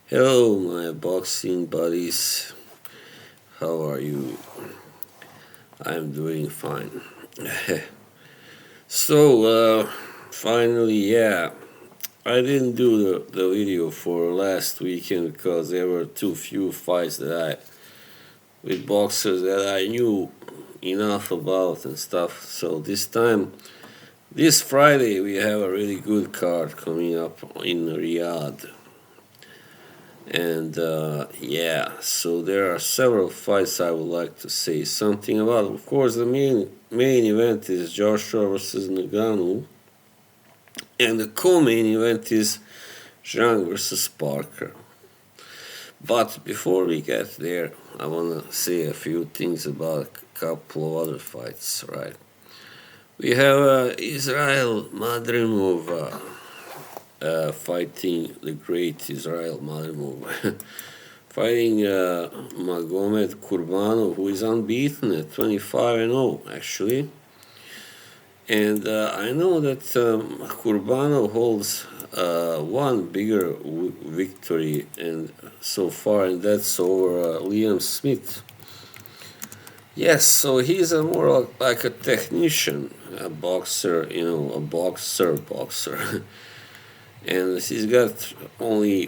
Hello, my boxing buddies. How are you? I'm doing fine. so, finally, yeah, I didn't do the video for last weekend because there were too few fights with boxers that I knew enough about and stuff. So this Friday, we have a really good card coming up in Riyadh. And yeah, so there are several fights I would like to say something about. Of course, the main event is Joshua versus Ngannou, and the co-main event is Zhang versus Parker. But before we get there, I want to say a few things about a couple of other fights. Right? We have Israel Madrimov fighting the great Israel Madrimov. Fighting Magomed Kurbanov, who is unbeaten at 25-0, actually. And I know that Kurbanov holds one bigger victory and so far, and that's over Liam Smith. Yes, so he's a more like a technician, a boxer, a boxer. And he's got only,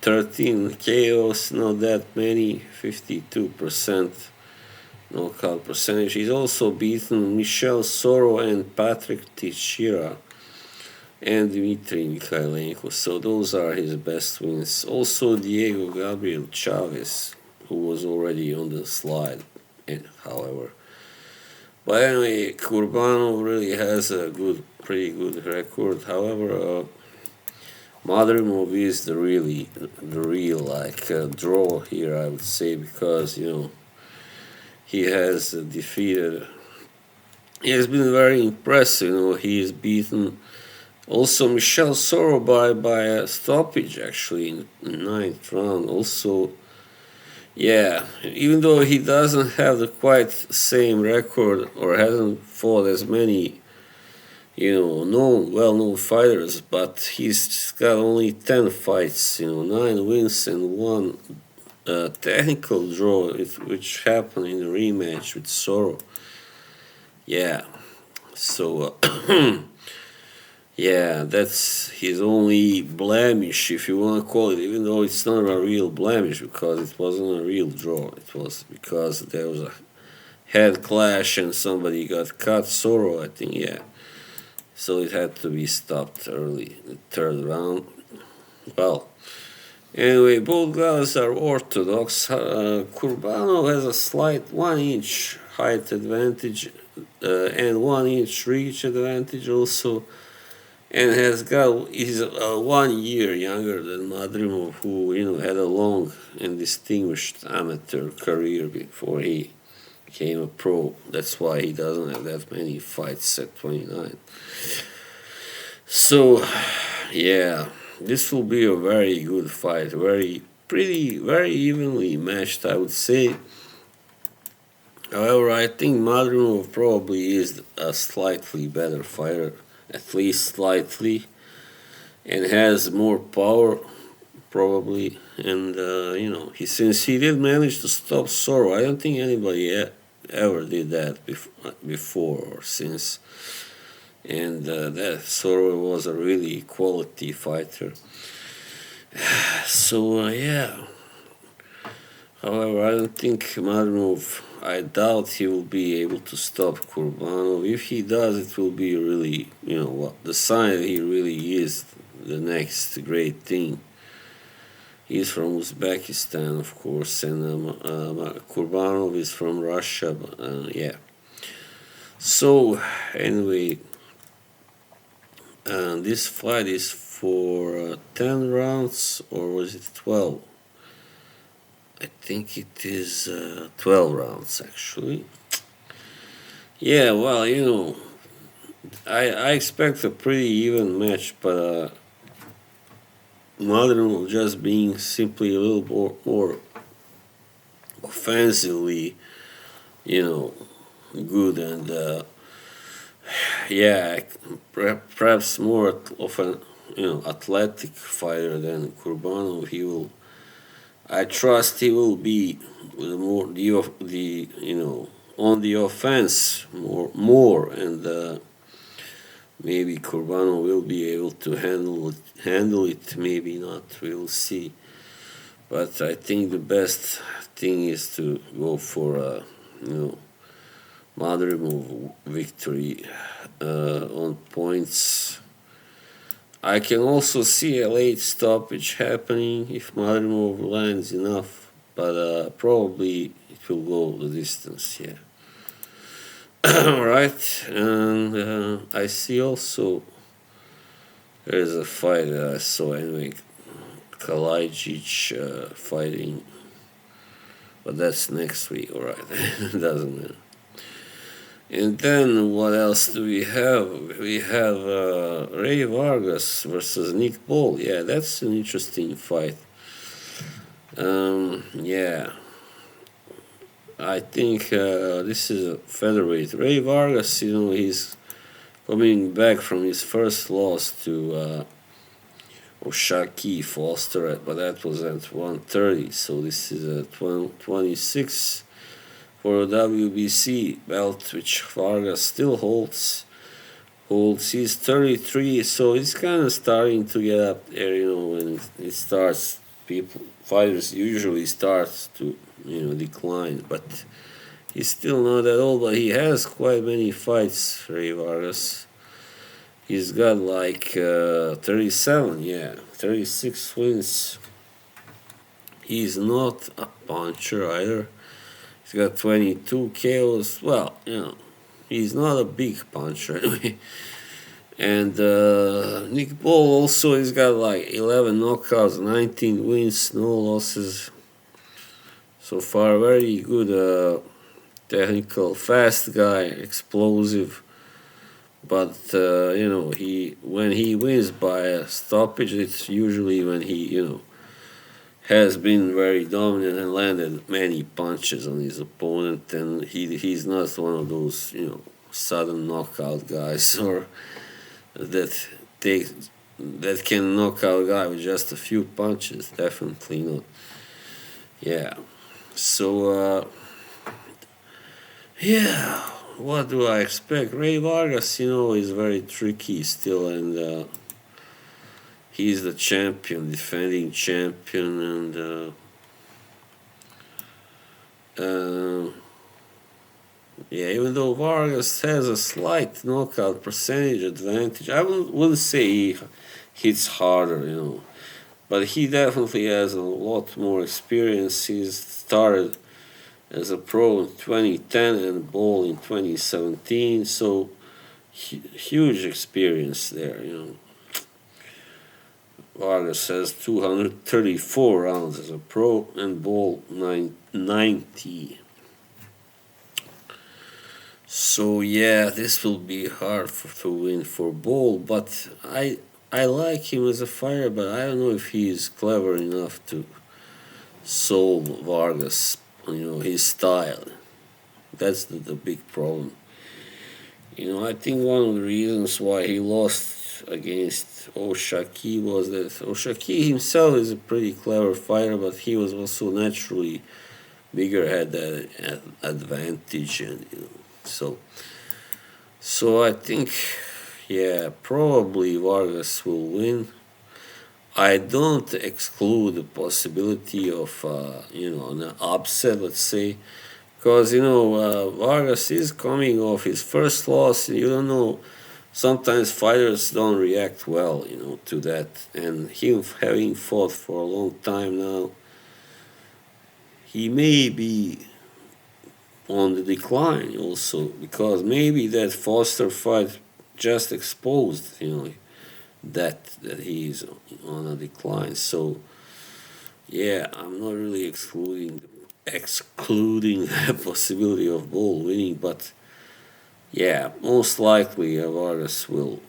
13 KOs, not that many, 52% knockout percentage. He's also beaten Michel Soro and Patrick Teixeira and Dmitry Mikhailenko. So those are his best wins. Also Diego Gabriel Chavez, who was already on the slide, however. But anyway, Kurbanov really has a pretty good record. However, Madrimov is the real draw here, I would say, because he has defeated. He has been very impressive. He has beaten also Michel Soro by a stoppage actually in the ninth round. Also, yeah, even though he doesn't have the quite same record or hasn't fought as many well-known fighters, but he's got only 10 fights, 9 wins and 1 technical draw, which happened in the rematch with Soro. Yeah, so, yeah, that's his only blemish, if you want to call it, even though it's not a real blemish because it wasn't a real draw. It was because there was a head clash and somebody got cut. Soro, I think, yeah. So it had to be stopped early, the third round. Well, anyway, both guys are orthodox. Kurbanov has a slight 1 inch height advantage and 1 inch reach advantage also, and he's 1 year younger than Madrimov, who had a long and distinguished amateur career before he became a pro. That's why he doesn't have that many fights at 29. So, yeah, this will be a very good fight. Very evenly matched, I would say. However, I think Madrimov probably is a slightly better fighter, at least slightly, and has more power, probably. And, since he did manage to stop Soro, I don't think anybody ever did that before or since. And that Soro was a really quality fighter. So, yeah. However, I don't think Madrimov, I doubt he will be able to stop Kurbanov. If he does, it will be really, the sign that he really is the next great thing. He's from Uzbekistan, of course, and Kurbanov is from Russia. But, yeah. So, anyway, this fight is for 10 rounds, or was it 12? I think it is 12 rounds, actually. Yeah, well, I expect a pretty even match, but Madrimov just being simply a little more offensively, good and yeah, perhaps more of an athletic fighter than Kurbanov. He will I trust he will be with more the on the offense more, and maybe Kurbanov will be able to handle it. Maybe not. We'll see. But I think the best thing is to go for a Madrimov victory on points. I can also see a late stoppage happening if Madrimov lands enough, but probably it will go the distance. Yeah. Right, and I see also there is a fight that I saw anyway, Kalajic fighting, but that's next week. All right, doesn't matter. And then what else do we have? We have Ray Vargas versus Nick Ball. Yeah, that's an interesting fight. Yeah, I think this is a featherweight. Ray Vargas, he's coming back from his first loss to Oshaki Foster, but that was at 130. So this is a 26 for a WBC belt, which Vargas still holds. He's 33, so he's kind of starting to get up there. When it starts, fighters usually start to decline, but he's still not that old. But he has quite many fights, Ray Vargas. He's got like 37, 36 wins. He's not a puncher either. He's got 22 KOs. Well, he's not a big puncher anyway. And Nick Ball also, he's got like 11 knockouts, 19 wins, no losses. So far, very good technical, fast guy, explosive. But when he wins by a stoppage, it's usually when he has been very dominant and landed many punches on his opponent, and he's not one of those sudden knockout guys or that can knock out a guy with just a few punches. Definitely not. Yeah. So what do I expect? Ray Vargas, is very tricky still, and he's the champion, defending champion, and even though Vargas has a slight knockout percentage advantage, I wouldn't say he hits harder, but he definitely has a lot more experience. He's started as a pro in 2010 and Ball in 2017, so huge experience there. Vargas has 234 rounds as a pro and Ball 90. So this will be hard to win for Ball, but I like him as a fighter, but I don't know if he is clever enough to solve Vargas, his style. That's the big problem. I think one of the reasons why he lost against Oshaki was that Oshaki himself is a pretty clever fighter, but he was also naturally bigger, had that advantage, and so I think probably Vargas will win. I don't exclude the possibility of an upset, let's say, because Vargas is coming off his first loss. You don't know. Sometimes fighters don't react well, to that, and him having fought for a long time now, he may be on the decline also, because maybe that Foster fight just exposed, that he's on a decline. So I'm not really excluding the possibility of Ball winning, but most likely Vargas will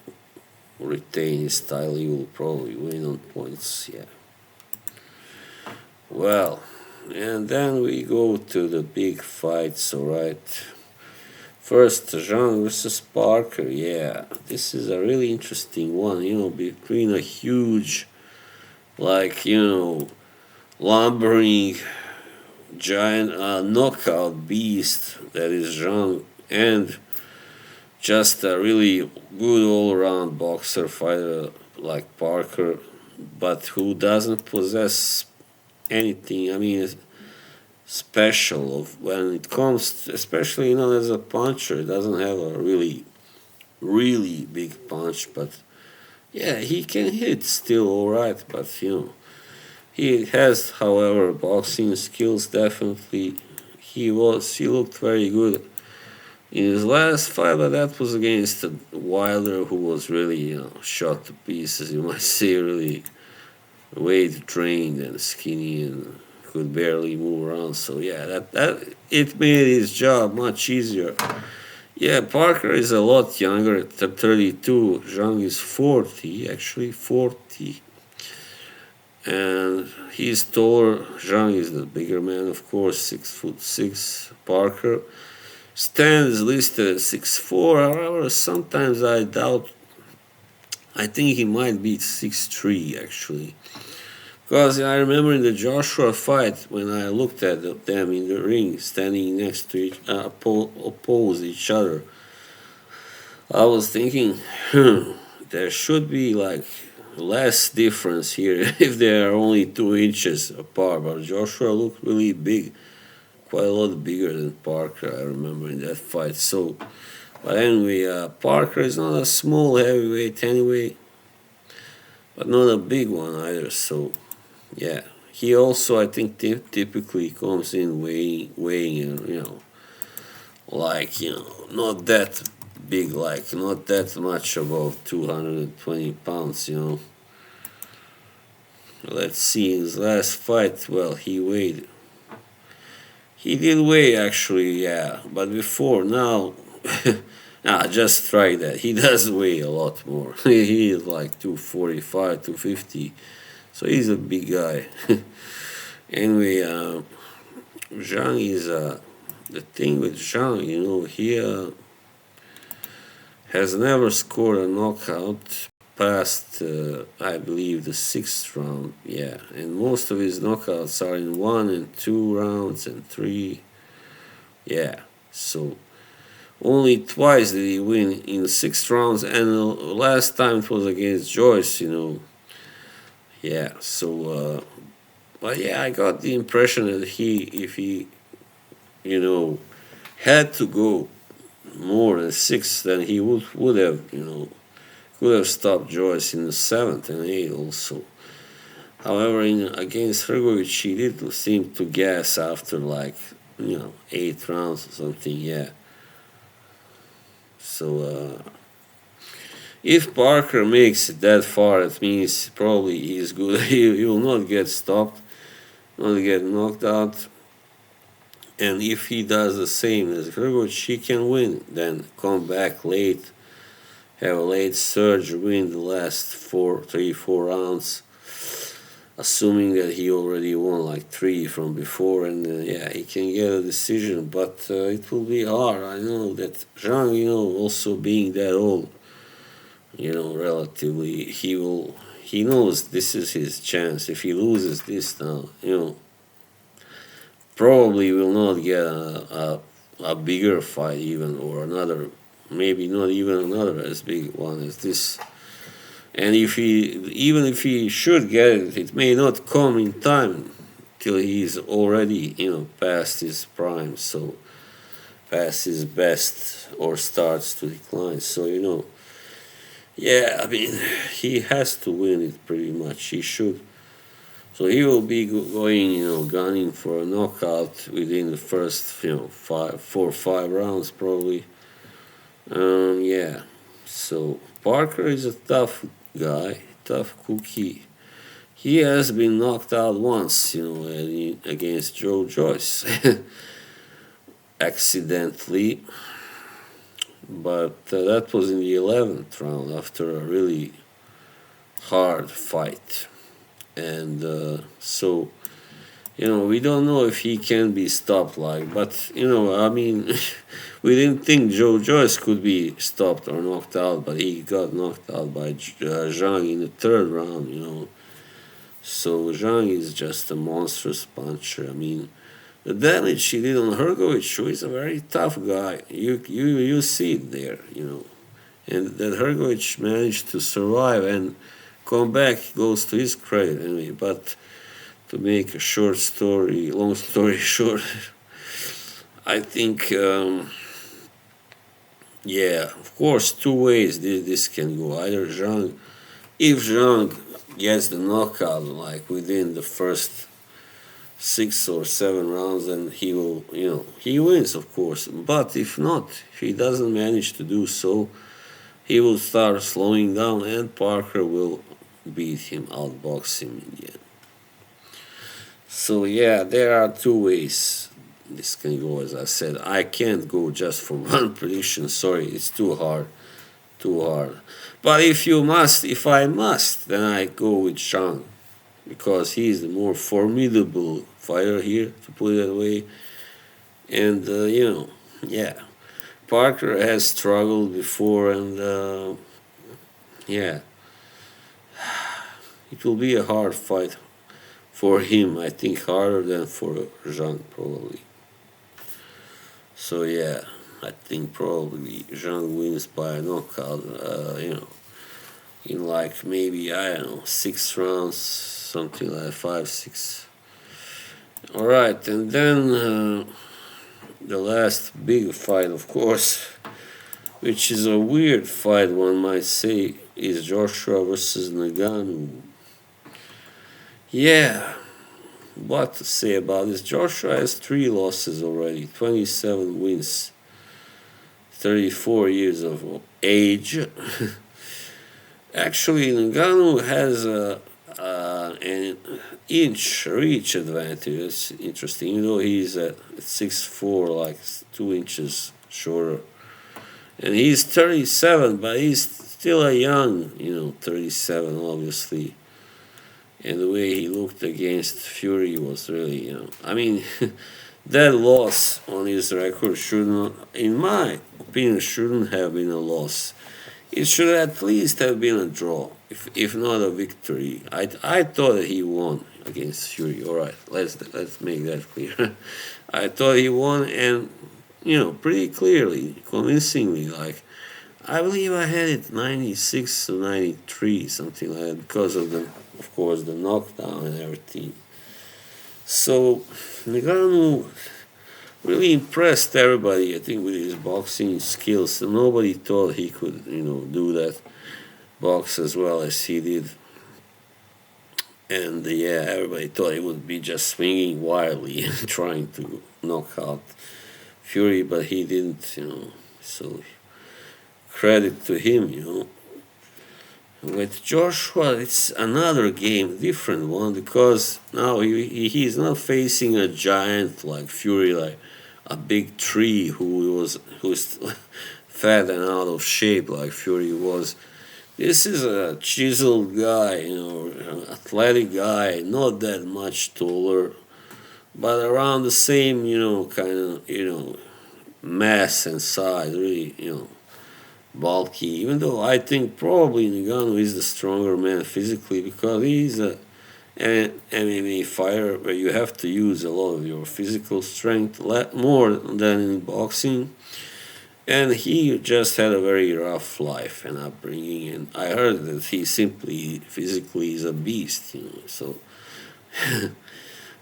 retain his style. He will probably win on points. Well, and then we go to the big fights. All right. First, Zhang versus Parker. This is a really interesting one. Between a huge, lumbering giant knockout beast that is Zhang, and just a really good all-around boxer fighter like Parker, but who doesn't possess anything. I mean, special of when it comes, especially as a puncher. He doesn't have a really big punch, but yeah, he can hit still all right. But he has, however, boxing skills definitely. He looked very good in his last fight, but that was against a Wilder who was really shot to pieces. You might say really weight drained and skinny and could barely move around. So yeah, that it made his job much easier. Yeah, Parker is a lot younger at 32. Zhang is 40, actually 40. And he's taller. Zhang is the bigger man, of course, 6'6". Parker stands listed at 6'4". However, sometimes I doubt. I think he might be 6'3", actually. Because I remember in the Joshua fight when I looked at them in the ring, standing next to oppose each other, I was thinking, there should be like less difference here if they are only 2 inches apart. But Joshua looked really big, quite a lot bigger than Parker. I remember in that fight. So, but anyway, Parker is not a small heavyweight anyway, but not a big one either. So. Yeah, he also I think typically comes in weighing like not that big, like not that much above 220 pounds. Let's see his last fight. Well, he did weigh actually, yeah, but before now. Just try that. He does weigh a lot more. He is like 245, 250. So he's a big guy. Anyway, Zhang is the thing with Zhang. He has never scored a knockout past, I believe, the 6th round. Yeah, and most of his knockouts are in 1 and 2 rounds and 3. Yeah, so only twice did he win in 6 rounds, and the last time it was against Joyce. Yeah, so, but yeah, I got the impression that if he, had to go more than 6, then he would have, could have stopped Joyce in the 7th and 8th also. However, against Hrgovic, he did seem to gas after like, 8 rounds or something, yeah. So, if Parker makes it that far, it means probably he's good. He will not get stopped, not get knocked out. And if he does the same as Hrgovic, he can win. Then come back late, have a late surge, win the last 3-4 rounds, assuming that he already won like 3 from before, and yeah, he can get a decision. But it will be hard. I know that Zhang, also being that old, relatively, he knows this is his chance. If he loses this now, probably will not get a bigger fight even, or another, maybe not even another as big one as this. And even if he should get it, it may not come in time till he's already, past his prime, so past his best, or starts to decline. So, yeah, I mean, he has to win it pretty much. He should. So he will be going, gunning for a knockout within the first, 4 or 5 rounds probably. Yeah. So Parker is a tough guy, tough cookie. He has been knocked out once, against Joe Joyce, accidentally. But that was in the 11th round after a really hard fight. And so, we don't know if he can be stopped, but, I mean, we didn't think Joe Joyce could be stopped or knocked out, but he got knocked out by Zhang in the 3rd round, So Zhang is just a monstrous puncher. I mean, the damage he did on Hrgovic, who is a very tough guy, you see it there, and that Hrgovic managed to survive and come back goes to his credit anyway. But to make a long story short, I think, yeah, of course, two ways this can go. Either if Zhang gets the knockout like within the first 6 or 7 rounds, then he wins, of course. But if not, if he doesn't manage to do so, he will start slowing down, and Parker will beat him, outbox him in the end. So yeah, there are two ways this can go. As I said, I can't go just for one prediction. Sorry, it's too hard. Too hard. But if I must, then I go with Zhang, because he is the more formidable fighter here, to put it that way. And yeah, Parker has struggled before, and yeah, it will be a hard fight for him. I think harder than for Zhang, probably. So yeah, I think probably Zhang wins by a knockout. In like maybe, I don't know, 6 rounds, something like 5, 6. All right, and then the last big fight, of course, which is a weird fight, one might say, is Joshua versus Ngannou. Yeah, what to say about this? Joshua has 3 losses already, 27 wins, 34 years of age. Actually, Ngannou has an inch reach advantage. It's interesting. Even though he's at 6'4", like 2 inches shorter. And he's 37, but he's still a young, 37, obviously. And the way he looked against Fury was really, I mean, that loss on his record shouldn't, in my opinion, shouldn't have been a loss. It should at least have been a draw, if not a victory. I thought that he won against Fury. All right, let's make that clear. I thought he won, and pretty clearly, convincingly. Like, I believe I had it 96 to 93, something like that, because of course, the knockdown and everything. So Ngannou really impressed everybody, I think, with his boxing skills. Nobody thought he could, do that, box as well as he did. And yeah, everybody thought he would be just swinging wildly and trying to knock out Fury, but he didn't, So credit to him. With Joshua, it's another game, different one, because now he's not facing a giant like Fury, like a big tree who's fat and out of shape like Fury was. This is a chiseled guy, an athletic guy, not that much taller, but around the same, kind of, mass and size, really, bulky. Even though I think probably Ngannou is the stronger man physically, because he's an MMA fighter where you have to use a lot of your physical strength, more than in boxing. And he just had a very rough life and upbringing, and I heard that he simply physically is a beast, So,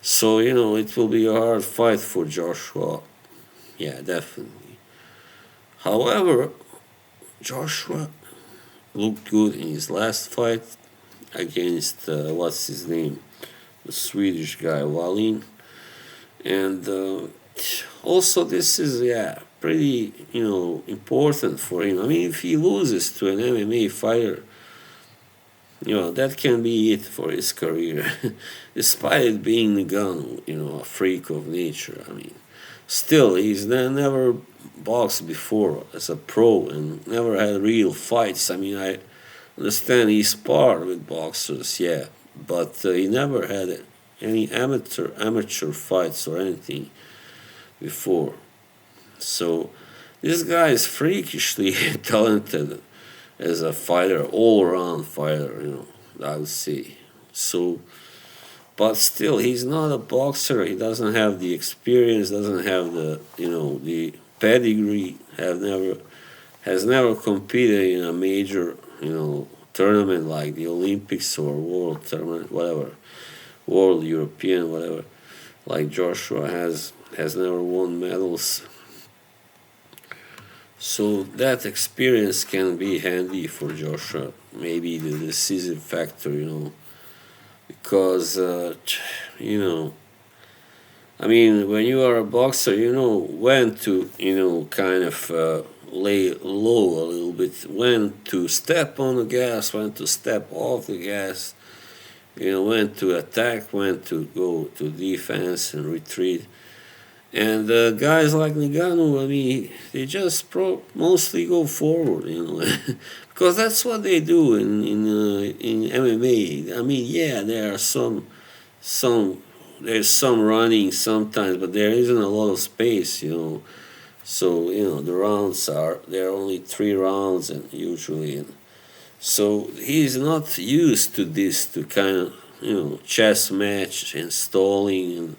so it will be a hard fight for Joshua. Yeah, definitely. However, Joshua looked good in his last fight against what's his name, the Swedish guy Wallin, and also this is pretty important for him. I mean, if he loses to an MMA fighter, that can be it for his career, despite it being Ngannou, a freak of nature. I mean, still he's never boxed before as a pro and never had real fights. I mean, I understand he sparred with boxers, but he never had any amateur fights or anything before. So this guy is freakishly talented as a fighter, all-around fighter, I would say. So but still, he's not a boxer. He doesn't have the experience, doesn't have the pedigree. Has never competed in a major tournament like the Olympics or World Tournament, whatever, World European, whatever. Like Joshua has never won medals. So that experience can be handy for Joshua, maybe the decisive factor, because, I mean, when you are a boxer, you know when to, kind of lay low a little bit, when to step on the gas, when to step off the gas, when to attack, when to go to defense and retreat. And guys like Ngannou, I mean, they just mostly go forward, because that's what they do in MMA. I mean, yeah, there are there's some running sometimes, but there isn't a lot of space, So the there are only 3 rounds, and usually, so he's not used to this, to kind of chess match and stalling and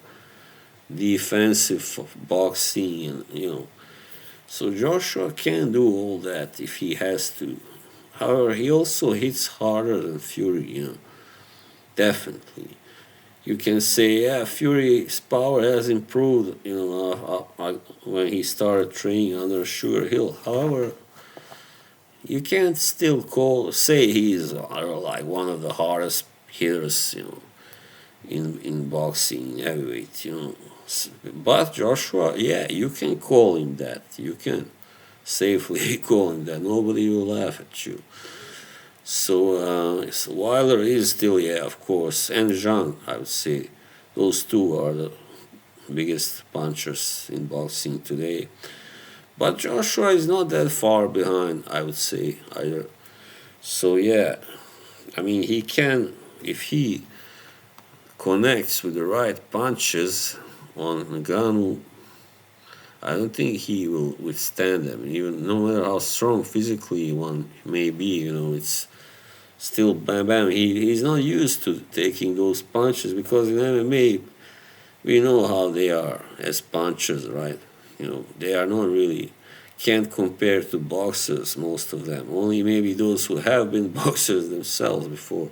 defensive boxing, and so Joshua can do all that if he has to. However, he also hits harder than Fury, definitely. You can say, yeah, Fury's power has improved, when he started training under Sugar Hill. However, you can't still say he's like one of the hardest hitters, in boxing heavyweight, But Joshua, yeah, you can call him that. You can safely call him that. Nobody will laugh at you. So Wilder is still, yeah, of course, and Zhang, I would say. Those two are the biggest punchers in boxing today. But Joshua is not that far behind, I would say, either. So, yeah, I mean, he can, if he connects with the right punches on Ngannou, I don't think he will withstand them. Even no matter how strong physically one may be, it's still bam bam. He's not used to taking those punches, because in MMA we know how they are as punchers, right? They are not really, can't compare to boxers, most of them. Only maybe those who have been boxers themselves before.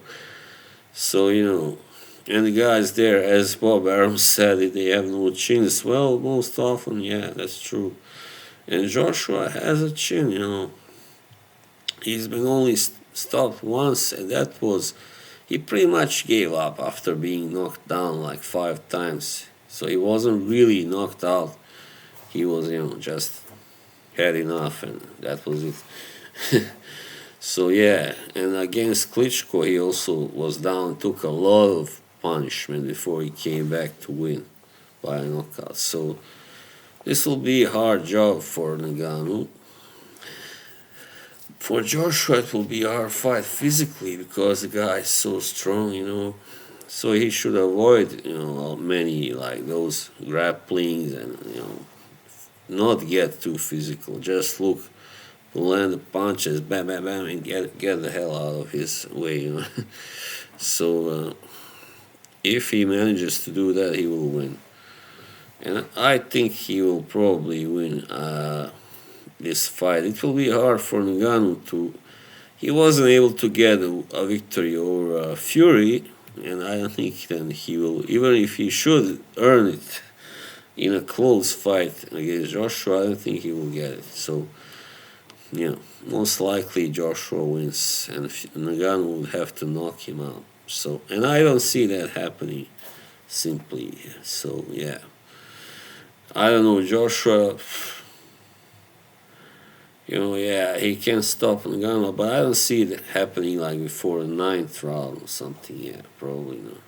So, and the guys there, as Bob Arum said, they have no chins. Well, most often, yeah, that's true. And Joshua has a chin, He's been only stopped once, and that was, he pretty much gave up after being knocked down like 5 times. So he wasn't really knocked out. He was, just had enough, and that was it. So yeah, and against Klitschko, he also was down, took a lot of punishment before he came back to win by a knockout. So this will be a hard job for Ngannou. For Joshua, it will be a hard fight physically, because the guy is so strong, So he should avoid, many like those grapplings, and, not get too physical. Just look to land the punches, bam, bam, bam, and get the hell out of his way, So if he manages to do that, he will win. And I think he will probably win this fight. It will be hard for Ngannou to. He wasn't able to get a victory over Fury, and I don't think then he will. Even if he should earn it in a close fight against Joshua, I don't think he will get it. So, most likely Joshua wins, and Ngannou would have to knock him out. So, and I don't see that happening simply. So, yeah. I don't know, Joshua, yeah, he can stop Ngannou, but I don't see it happening like before the 9th round or something. Yeah, probably not.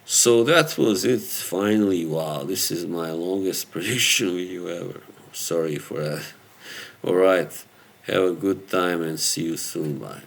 So that was it, finally. Wow, this is my longest prediction video ever. Sorry for that. Alright, have a good time and see you soon. Bye.